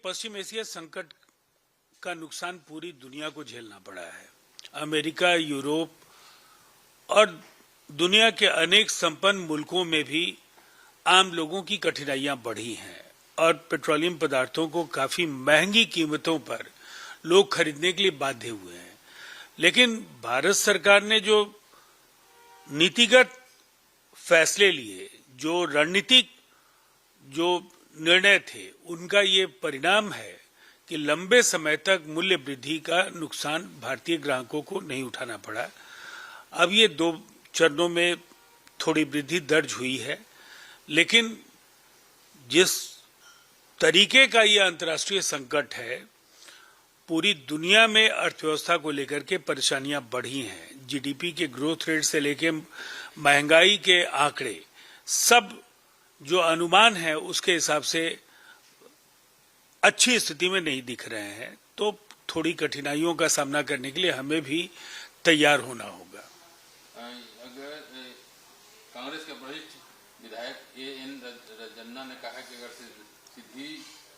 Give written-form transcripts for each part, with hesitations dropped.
पश्चिम Asia संकट का नुकसान पूरी दुनिया को झेलना पड़ा है। अमेरिका, यूरोप और दुनिया के अनेक संपन्न मुल्कों में भी आम लोगों की कठिनाइयां बढ़ी हैं और पेट्रोलियम पदार्थों को काफी महंगी कीमतों पर लोग खरीदने के लिए बाध्य हुए हैं। लेकिन भारत सरकार ने जो नीतिगत फैसले लिए, जो रणनीतिक जो निर्णय थे, उनका ये परिणाम है कि लंबे समय तक मूल्य वृद्धि का नुकसान भारतीय ग्राहकों को नहीं उठाना पड़ा। अब ये 2 चरणों में थोड़ी वृद्धि दर्ज हुई है, लेकिन जिस तरीके का ये अंतर्राष्ट्रीय संकट है, पूरी दुनिया में अर्थव्यवस्था को लेकर के परेशानियां बढ़ी हैं। जीडीपी के ग्रोथ रेट से लेकर महंगाई के आंकड़े, सब जो अनुमान है उसके हिसाब से अच्छी स्थिति में नहीं दिख रहे हैं। तो थोड़ी कठिनाइयों का सामना करने के लिए हमें भी तैयार होना होगा। अगर कांग्रेस के वरिष्ठ विधायक एन रजन्ना ने कहा कि अगर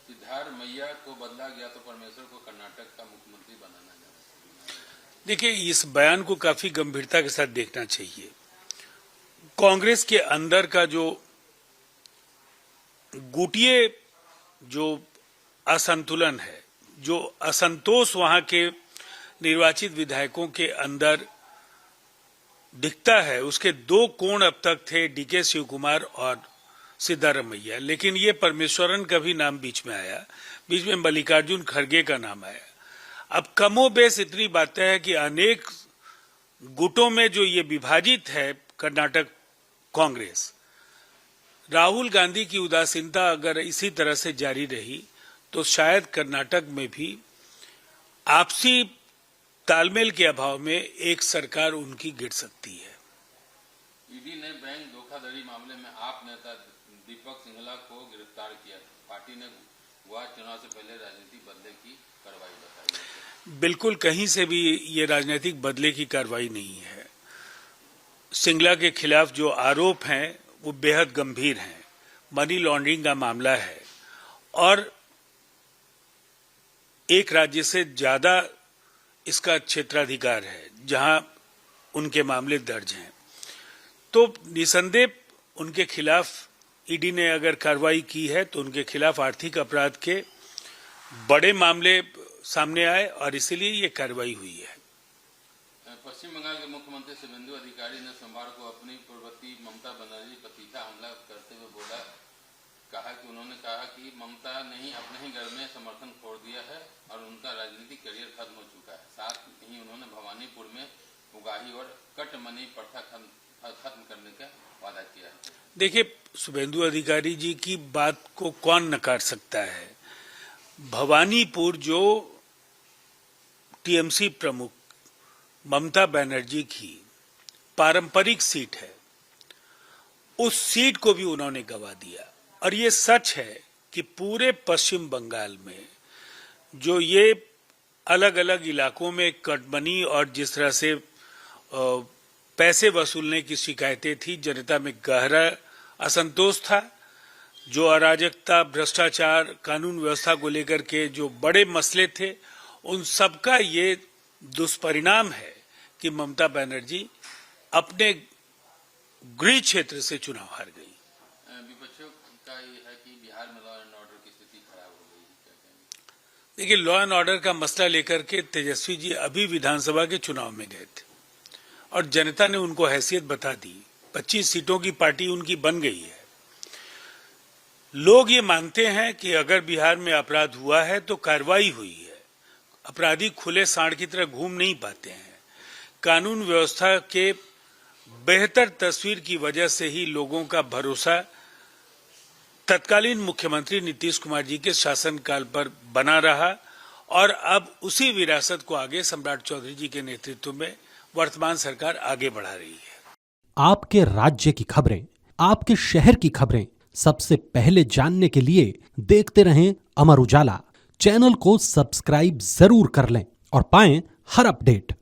सिद्धारमैया को बदला गया तो परमेश्वर को कर्नाटक का मुख्यमंत्री बनाना चाहिए। देखिए, इस बयान को काफी गंभीरता के साथ देखना चाहिए। कांग्रेस के अंदर का जो गुटिये जो असंतुलन है, जो असंतोष वहां के निर्वाचित विधायकों के अंदर दिखता है, उसके 2 कोण अब तक थे, डीके शिव कुमार और सिद्धारमैया। लेकिन ये परमेश्वरन का भी नाम बीच में आया, बीच में मल्लिकार्जुन खड़गे का नाम आया। अब कमोबेश इतनी बातें हैं कि अनेक गुटों में जो ये विभाजित है कर्नाटक कांग्रेस, राहुल गांधी की उदासीनता अगर इसी तरह से जारी रही तो शायद कर्नाटक में भी आपसी तालमेल के अभाव में एक सरकार उनकी गिर सकती है। ईडी ने बैंक धोखाधड़ी मामले में आप नेता दीपक सिंघला को गिरफ्तार किया। पार्टी ने गोवा चुनाव से पहले राजनीतिक बदले की कार्रवाई बताई। बिल्कुल कहीं से भी ये राजनीतिक बदले की कार्रवाई नहीं है। सिंघला के खिलाफ जो आरोप हैं वो बेहद गंभीर हैं। मनी लॉन्ड्रिंग का मामला है और एक राज्य से ज्यादा इसका क्षेत्राधिकार है जहां उनके मामले दर्ज हैं। तो निसंदेह उनके खिलाफ ईडी ने अगर कार्रवाई की है तो उनके खिलाफ आर्थिक अपराध के बड़े मामले सामने आए और इसीलिए ये कार्रवाई हुई है। पश्चिम बंगाल के मुख्यमंत्री शुभेंदु अधिकारी ने सोमवार को अपनी पूर्ववर्ती ममता बनर्जी पर तीखा हमला करते हुए कहा कि ममता ने ही अपने ही घर में समर्थन खो दिया है और उनका राजनीतिक करियर खत्म हो चुका है। साथ ही उन्होंने भवानीपुर में उगाही और कट मनी प्रथा खत्म करने का वादा किया है। देखिए, शुभेंदु अधिकारी जी की बात को कौन नकार सकता है। भवानीपुर जो टीएमसी प्रमुख ममता बनर्जी की पारंपरिक सीट है, उस सीट को भी उन्होंने गंवा दिया। और ये सच है कि पूरे पश्चिम बंगाल में जो ये अलग अलग इलाकों में कटमनी और जिस तरह से पैसे वसूलने की शिकायतें थी, जनता में गहरा असंतोष था। जो अराजकता, भ्रष्टाचार, कानून व्यवस्था को लेकर के जो बड़े मसले थे, उन सबका ये दुष्परिणाम है कि ममता बनर्जी अपने गृह क्षेत्र से चुनाव हार गई। विपक्षियों का ये है कि बिहार में लॉ एंड ऑर्डर की स्थिति खराब हो गई। देखिए, लॉ एंड ऑर्डर का मसला लेकर के तेजस्वी जी अभी विधानसभा के चुनाव में गए थे और जनता ने उनको हैसियत बता दी। 25 सीटों की पार्टी उनकी बन गई है। लोग ये मानते हैं कि अगर बिहार में अपराध हुआ है तो कार्रवाई हुई है। अपराधी खुले सांड की तरह घूम नहीं पाते हैं। कानून व्यवस्था के बेहतर तस्वीर की वजह से ही लोगों का भरोसा तत्कालीन मुख्यमंत्री नीतीश कुमार जी के शासनकाल पर बना रहा और अब उसी विरासत को आगे सम्राट चौधरी जी के नेतृत्व में वर्तमान सरकार आगे बढ़ा रही है। आपके राज्य की खबरें, आपके शहर की खबरें सबसे पहले जानने के लिए देखते रहें अमर उजाला। चैनल को सब्सक्राइब जरूर कर लें और पाएं हर अपडेट।